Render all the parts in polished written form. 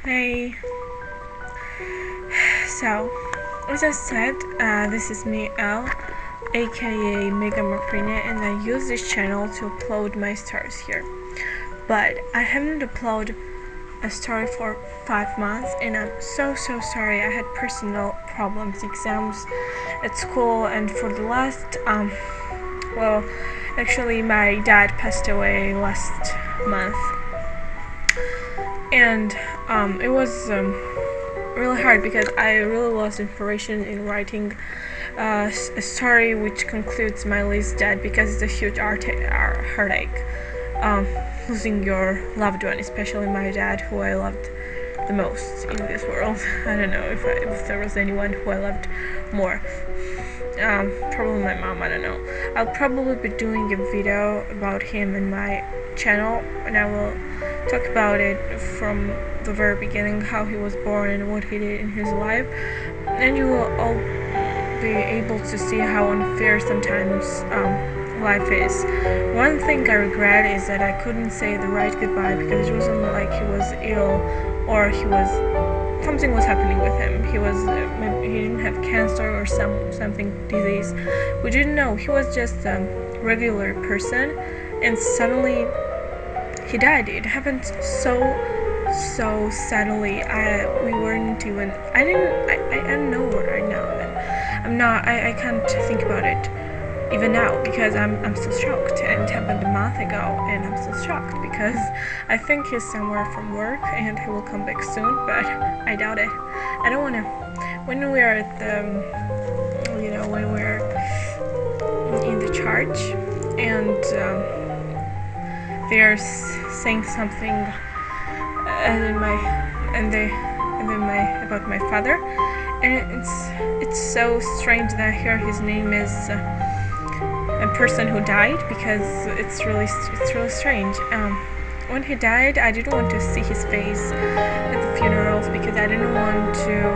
Hey, so as I said, this is me, Elle, aka Mega Marina, and I use this channel to upload my stories here. But I haven't uploaded a story for 5 months, and I'm so sorry. I had personal problems, exams at school, and for the last, well, actually, my dad passed away last month, and it was really hard because I really lost inspiration in writing a story which concludes my Lily's death, because it's a huge heartache, losing your loved one, especially my dad, who I loved the most in this world. I don't know if there was anyone who I loved more. Probably my mom, I don't know. I'll probably be doing a video about him in my channel, and I will talk about it from the very beginning, how he was born and what he did in his life, and you will all be able to see how unfair sometimes life is. One thing I regret is that I couldn't say the right goodbye, because it wasn't like he was ill or something was happening with him. He didn't have cancer or something disease. We didn't know. He was just a regular person, and suddenly he died. It happened so suddenly. We weren't even. I don't know right now. I can't think about it even now, because I'm still shocked, and it happened a month ago, and I'm still shocked because I think he's somewhere from work and he will come back soon, but I doubt it. I don't want to. When we're at when we're in the church and they're saying something about my father, and it's so strange that I hear his name is a person who died, because it's really strange. When he died, I didn't want to see his face at the funerals, because I didn't want to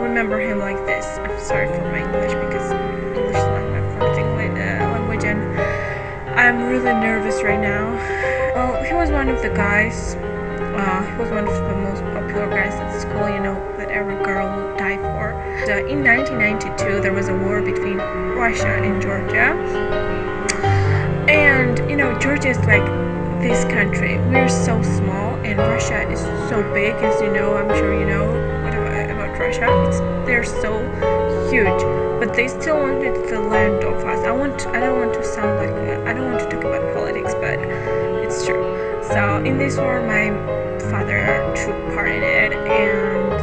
remember him like this. I'm sorry for my English, because English is not my first language, and I'm really nervous right now. Well, he was one of the guys. He was one of the most popular guys at school, that every girl would die for. In 1992, there was a war between Russia and Georgia. And, Georgia is like this country. We're so small, and Russia is so big, as you know. I'm sure you know about Russia. They're so huge, but they still wanted the land of us. I don't want to talk about politics, but it's true. So in this war, my father took part in it, and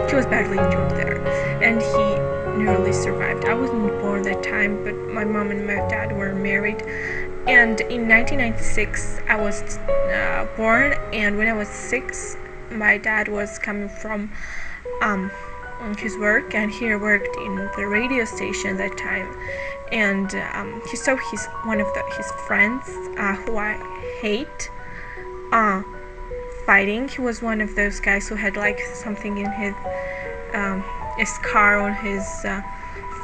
he was badly injured there, and he nearly survived. I wasn't born that time, but my mom and my dad were married, and in 1996 I was born, and when I was 6, my dad was coming from his work, and he worked in the radio station that time, and he saw one of his friends who I hate fighting. He was one of those guys who had like something in his scar on his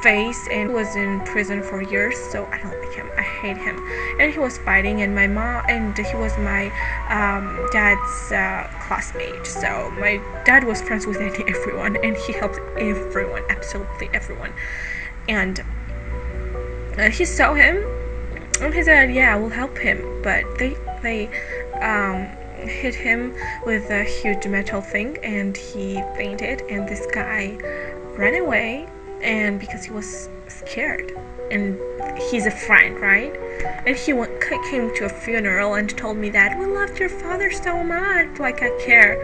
face, and he was in prison for years, so I don't like him. I hate him. And he was fighting, and he was my dad's classmate, so my dad was friends with everyone, and he helped everyone, absolutely everyone. And he saw him, and he said, yeah, I will help him, but they hit him with a huge metal thing, and he fainted, and this guy ran away, and because he was scared, and he's a friend, right? And he came to a funeral and told me that we loved your father so much, like I care.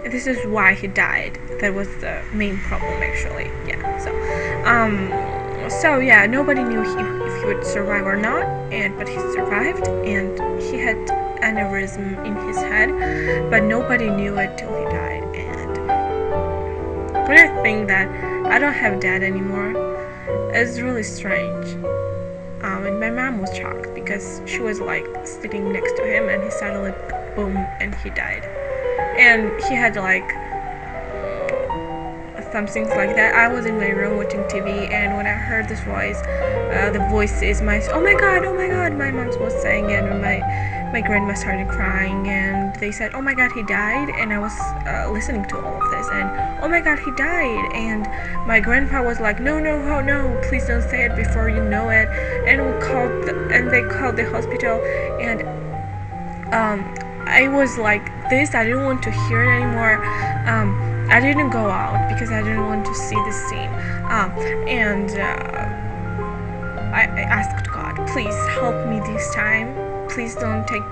And this is why he died. That was the main problem, actually. Yeah. So yeah, nobody knew if he would survive or not, but he survived, and he had aneurysm in his head, but nobody knew it till he died. And when I think that I don't have dad anymore, it's really strange. And my mom was shocked, because she was like sitting next to him, and he suddenly boom, and he died. And he had like some things like that. I was in my room watching TV, and when I heard this voice, the voice is oh my god, my mom was saying it, and my grandma started crying, and they said, oh my god, he died, and I was listening to all of this, and oh my god, he died, and my grandpa was like, no, please don't say it before you know it, and they called the hospital, and I was like this. I didn't want to hear it anymore. I didn't go out because I didn't want to see this scene. And I asked God, please help me this time. Please don't take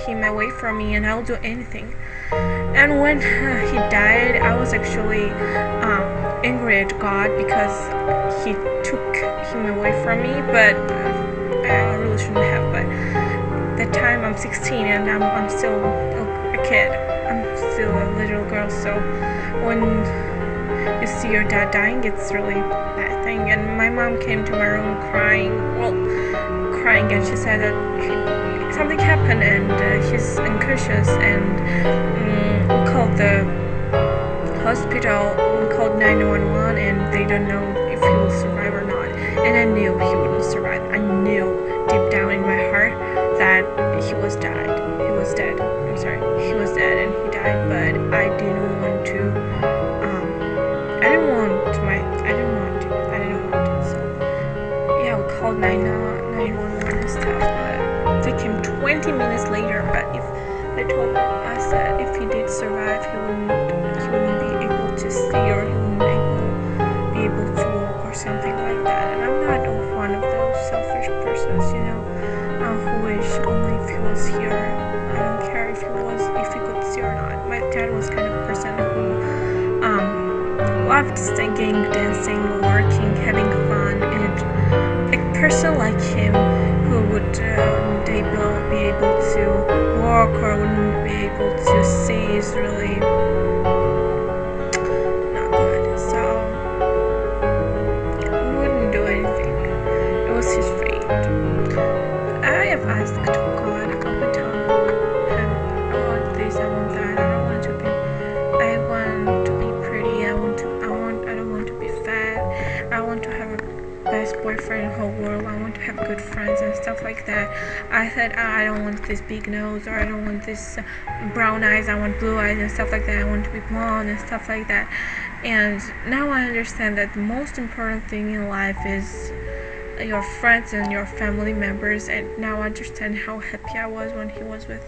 him away from me, and I'll do anything. And when he died, I was actually angry at God because he took him away from me, but I really shouldn't have. But that time I'm 16 and I'm still a kid. I'm still a little girl, so when you see your dad dying, it's really a bad thing. And my mom came to my room crying, and she said that something happened and he's unconscious, and we called the hospital, we called 911, and they don't know if he will survive or not. And I knew he wouldn't survive. I knew deep down in my heart that he was dead. He was dead and he died, but I didn't want to. I didn't want to. So yeah, we called 911 and stuff, but they came 20 minutes later. But if they told us that if he did survive, he wouldn't be able to see, or he wouldn't be able to walk or something like that. And I'm not one of those selfish persons, who wish only if he was here. I don't care if he could see or not. My dad was kind of a person who loved singing, dancing, working, having fun, and a person like him who wouldn't be able to walk or wouldn't be able to see is really not good. So we wouldn't do anything. It was his fate. I have asked God up until him, I want this, I want that, I want to be pretty, I don't want to be fat, I want to have a best boyfriend in the whole world, I want to have good friends and stuff like that. I said, I don't want this big nose, or I don't want this brown eyes, I want blue eyes and stuff like that, I want to be blonde and stuff like that. And now I understand that the most important thing in life is your friends and your family members, and now I understand how happy I was when he was with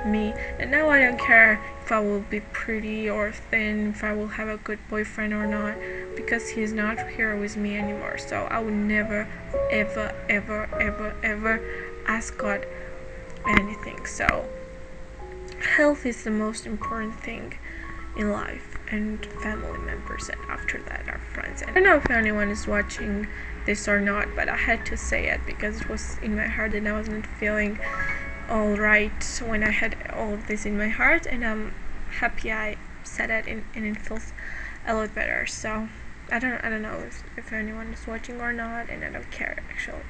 me. And now I don't care if I will be pretty or thin, if I will have a good boyfriend or not, because he's not here with me anymore. So I would never ever ask God anything. So health is the most important thing in life, and family members, and after that our friends. And I don't know if anyone is watching this or not, but I had to say it because it was in my heart and I wasn't feeling all right when I had all of this in my heart, and I'm happy I said it, and it feels a lot better. So I don't know if anyone is watching or not, and I don't care actually.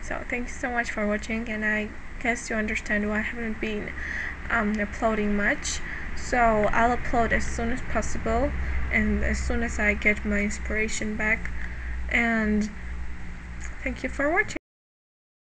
So thank you so much for watching, and I guess you understand why I haven't been uploading much. So I'll upload as soon as possible, and as soon as I get my inspiration back. And thank you for watching.